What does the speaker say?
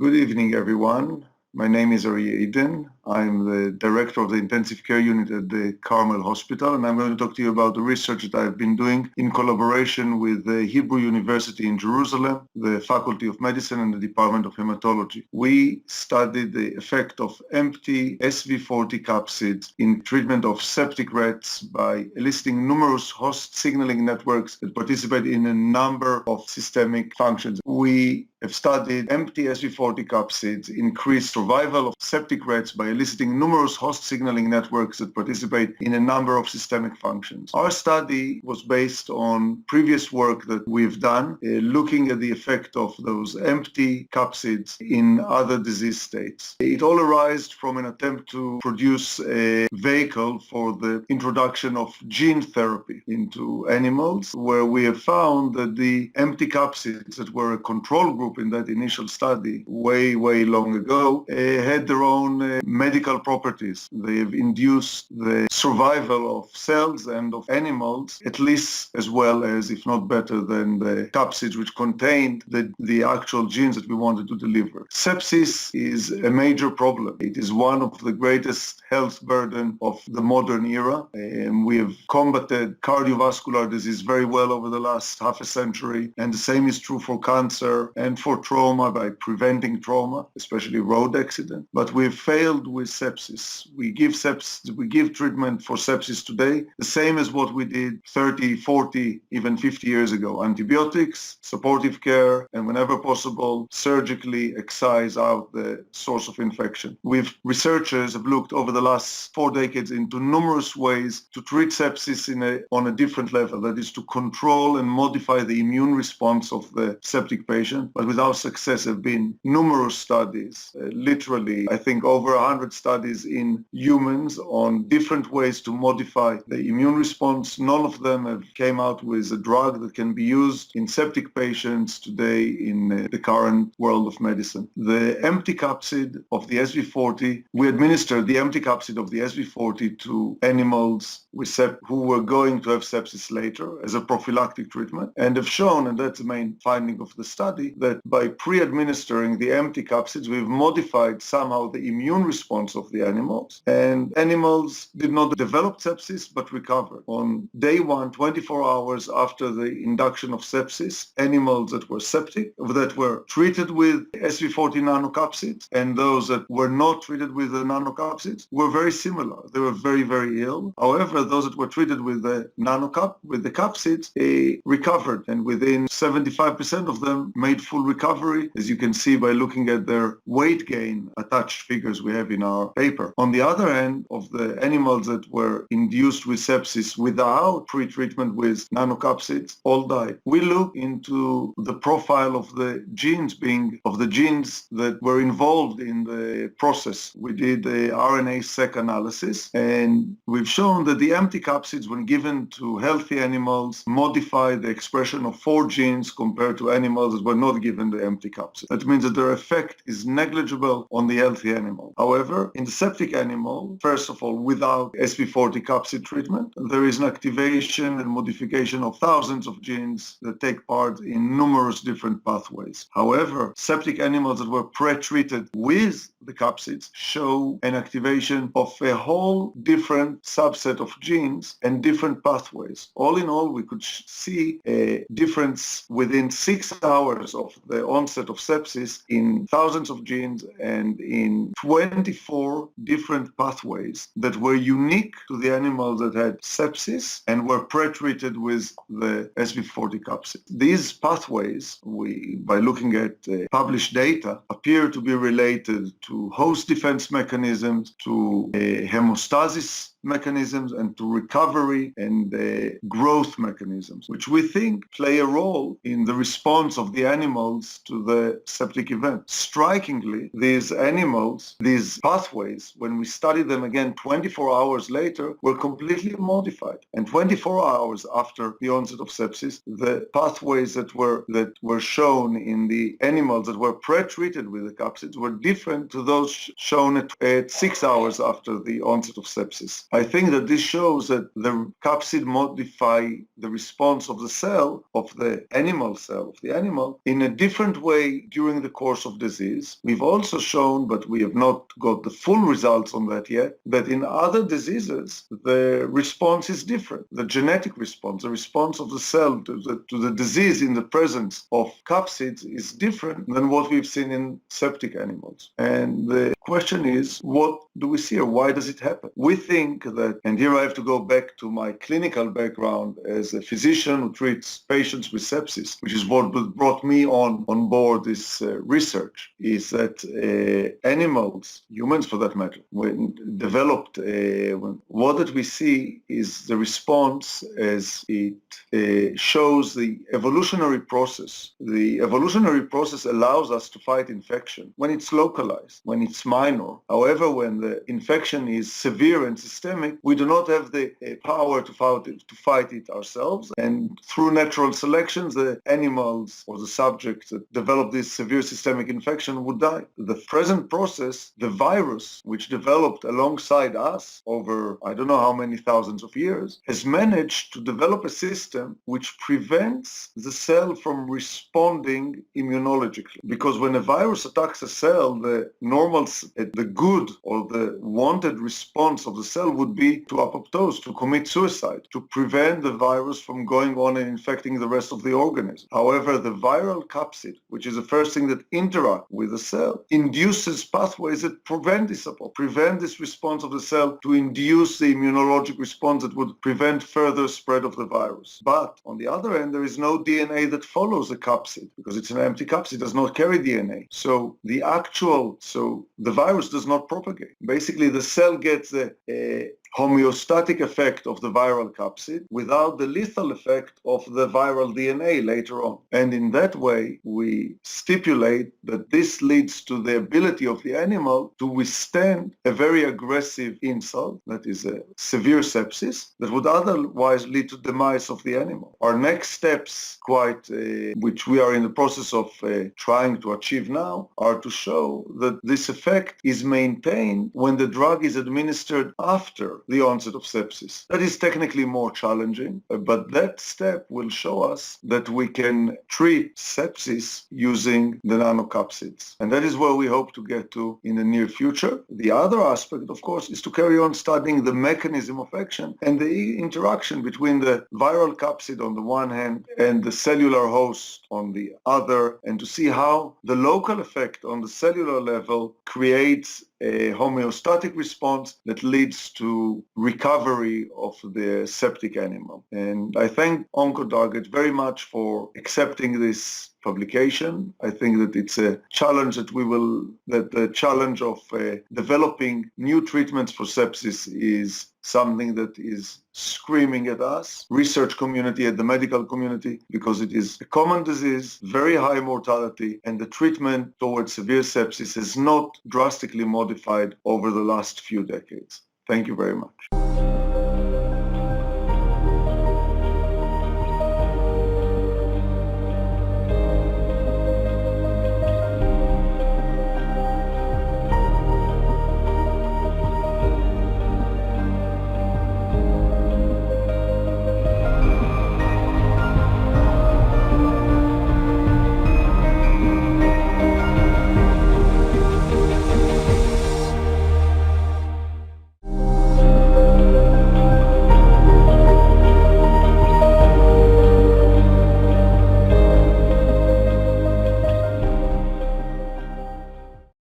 Good evening, everyone. My name is Ari Eden. I'm the director of the intensive care unit at the Carmel Hospital, and I'm going to talk to you about the research that I've been doing in collaboration with the Hebrew University in Jerusalem, the Faculty of Medicine, and the Department of Hematology. We studied the effect of empty SV40 capsids in treatment of septic rats by eliciting numerous host signaling networks that participate in a number of systemic functions. We have studied empty SV40 capsids increase survival of septic rats by eliciting numerous host signaling networks that participate in a number of systemic functions. Our study was based on previous work that we've done, looking at the effect of those empty capsids in other disease states. It all arose from an attempt to produce a vehicle for the introduction of gene therapy into animals, where we have found that the empty capsids that were a control group in that initial study way long ago had their own medical properties. They have induced the survival of cells and of animals at least as well as, if not better than, the capsids which contained the actual genes that we wanted to deliver. Sepsis is a major problem. It is one of the greatest health burden of the modern era. We have combated cardiovascular disease very well over the last half a century, and the same is true for cancer and for trauma by preventing trauma, especially road accident. But we've failed with sepsis. We give treatment for sepsis today the same as what we did 30, 40, even 50 years ago. Antibiotics, supportive care, and whenever possible, surgically excise out the source of infection. Researchers have looked over the last 4 decades into numerous ways to treat sepsis on a different level, that is to control and modify the immune response of the septic patient, but without success. Have been numerous studies, literally I think over 100 studies in humans on different ways to modify the immune response. None of them have came out with a drug that can be used in septic patients today in the current world of medicine. The empty capsid of the SV40, we administered the empty capsid of the SV40 to animals who were going to have sepsis later as a prophylactic treatment, and have shown, and that's the main finding of the study, that by pre-administering the empty capsids, we've modified somehow the immune response of the animals, and animals did not develop sepsis but recovered. On day 1, 24 hours after the induction of sepsis, animals that were septic, that were treated with SV40 nanocapsids, and those that were not treated with the nanocapsids were very similar. They were very ill. However, those that were treated with the capsids, they recovered, and within 75% of them made full recovery, as you can see by looking at their weight gain attached figures we have in our paper. On the other hand, of the animals that were induced with sepsis without pre-treatment with nanocapsids, all died. We looked into the profile of the genes that were involved in the process. We did a RNA-seq analysis, and we've shown that the empty capsids, when given to healthy animals, modify the expression of 4 genes compared to animals that were not given the empty capsid. That means that their effect is negligible on the healthy animal. However, in the septic animal, first of all, without SV40 capsid treatment, there is an activation and modification of thousands of genes that take part in numerous different pathways. However, septic animals that were pre-treated with the capsids show an activation of a whole different subset of genes and different pathways. All in all, we could see a difference within 6 hours of the onset of sepsis in thousands of genes and in 24 different pathways that were unique to the animals that had sepsis and were pre-treated with the SV40 capsid. These pathways, by looking at published data, appear to be related to host defense mechanisms, to hemostasis mechanisms, and to recovery and growth mechanisms, which we think play a role in the response of the animals to the septic event. Strikingly, these pathways, when we studied them again 24 hours later, were completely modified. And 24 hours after the onset of sepsis, the pathways that were shown in the animals that were pre-treated with the capsids were different to those shown at 6 hours after the onset of sepsis. I think that this shows that the capsid modify the response of the cell, of the animal cell, of the animal, in a different way during the course of disease. We've also shown, but we have not got the full results on that yet, that in other diseases, the response is different. The genetic response, the response of the cell to the disease in the presence of capsids is different than what we've seen in septic animals. And the question is, what do we see, or why does it happen? We think that, and here I have to go back to my clinical background as a physician who treats patients with sepsis, which is what brought me on board this research, is that animals, humans for that matter, when developed, what that we see is the response as it shows the evolutionary process. The evolutionary process allows us to fight infection when it's localized, when it's minor. However, when the infection is severe and systemic, we do not have the power to fight it ourselves. And through natural selections, the animals or the subjects that develop this severe systemic infection would die. The present process, the virus, which developed alongside us over I don't know how many thousands of years, has managed to develop a system which prevents the cell from responding immunologically. Because when a virus attacks a cell, the normal, the good or the wanted response of the cell would be to apoptose, to commit suicide, to prevent the virus from going on and infecting the rest of the organism. However, the viral capsid, which is the first thing that interacts with the cell, induces pathways that prevent this response of the cell to induce the immunologic response that would prevent further spread of the virus. But on the other end, there is no DNA that follows the capsid because it's an empty capsid, it does not carry DNA. So the virus does not propagate. Basically, the cell gets a homeostatic effect of the viral capsid without the lethal effect of the viral DNA later on. And in that way, we stipulate that this leads to the ability of the animal to withstand a very aggressive insult, that is a severe sepsis, that would otherwise lead to demise of the animal. Our next steps, which we are in the process of trying to achieve now, are to show that this effect is maintained when the drug is administered after the onset of sepsis. That is technically more challenging, but that step will show us that we can treat sepsis using the nanocapsids. And that is where we hope to get to in the near future. The other aspect, of course, is to carry on studying the mechanism of action and the interaction between the viral capsid on the one hand and the cellular host on the other, and to see how the local effect on the cellular level creates a homeostatic response that leads to recovery of the septic animal. And I thank Oncotarget very much for accepting this publication. I think that it's a challenge that the challenge of developing new treatments for sepsis is something that is screaming at us, research community, at the medical community, because it is a common disease, very high mortality, and the treatment towards severe sepsis is not drastically modified over the last few decades. Thank you very much.